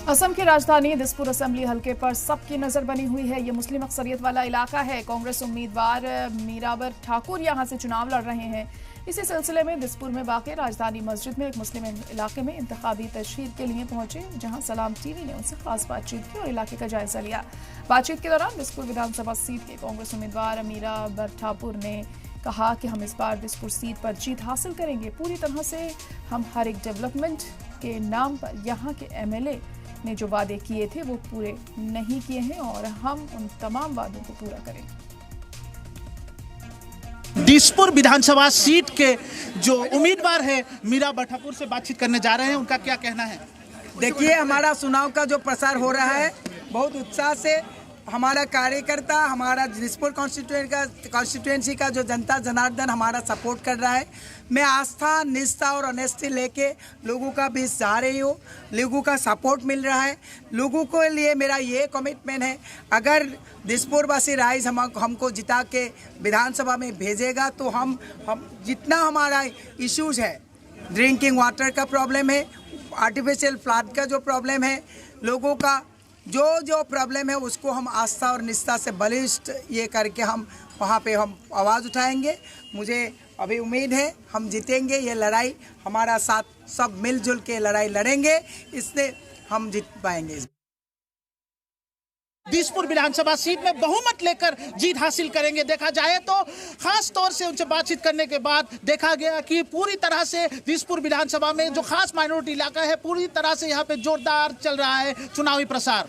असम की राजधानी दिसपुर असेंबली हलके पर सबकी नजर बनी हुई है। ये मुस्लिम अक्सरियत वाला इलाका है। कांग्रेस उम्मीदवार मीराबर ठाकुर यहां से चुनाव लड़ रहे हैं। इसी सिलसिले में दिसपुर में वाक़ राजधानी मस्जिद में एक मुस्लिम इलाके में इंतखाबी तशहीर के लिए पहुंचे, जहां सलाम टीवी ने उनसे खास बातचीत की और इलाके का जायजा लिया। बातचीत के दौरान दिसपुर विधानसभा सीट के कांग्रेस उम्मीदवार मीराबर ठाकुर ने कहा कि हम इस बार दिसपुर सीट पर जीत हासिल करेंगे। पूरी तरह से हम हर एक डेवलपमेंट के नाम पर यहाँ के एमएलए ने जो वादे किए थे वो पूरे नहीं किए हैं और हम उन तमाम वादों को पूरा करेंगे। दिसपुर विधानसभा सीट के जो उम्मीदवार है मीराबर ठाकुर से बातचीत करने जा रहे हैं, उनका क्या कहना है? देखिए, हमारा चुनाव का जो प्रसार हो रहा है बहुत उत्साह से हमारा कार्यकर्ता, हमारा दिसपुर कॉन्स्टिट्यूएंसी का जो जनता जनार्दन हमारा सपोर्ट कर रहा है। मैं आस्था, निष्ठा और ऑनेस्टी लेके लोगों का बीच जा रही हूँ। लोगों का सपोर्ट मिल रहा है। लोगों के लिए मेरा ये कमिटमेंट है, अगर दिसपुर वासी राइज हमको जिता के विधानसभा में भेजेगा तो हम जितना हमारा इश्यूज है, ड्रिंकिंग वाटर का प्रॉब्लम है, आर्टिफिशियल फ्लड का जो प्रॉब्लम है, लोगों का जो प्रॉब्लम है उसको हम आस्था और निष्ठा से बलिष्ठ ये करके हम वहाँ पे हम आवाज़ उठाएंगे। मुझे अभी उम्मीद है हम जीतेंगे। ये लड़ाई हमारा साथ सब मिलजुल के लड़ाई लड़ेंगे, इससे हम जीत पाएंगे। दिसपुर विधानसभा सीट में बहुमत लेकर जीत हासिल करेंगे। देखा जाए तो खास तौर से उनसे बातचीत करने के बाद देखा गया कि पूरी तरह से दिसपुर विधानसभा में जो खास माइनॉरिटी इलाका है, पूरी तरह से यहाँ पे जोरदार चल रहा है चुनावी प्रसार।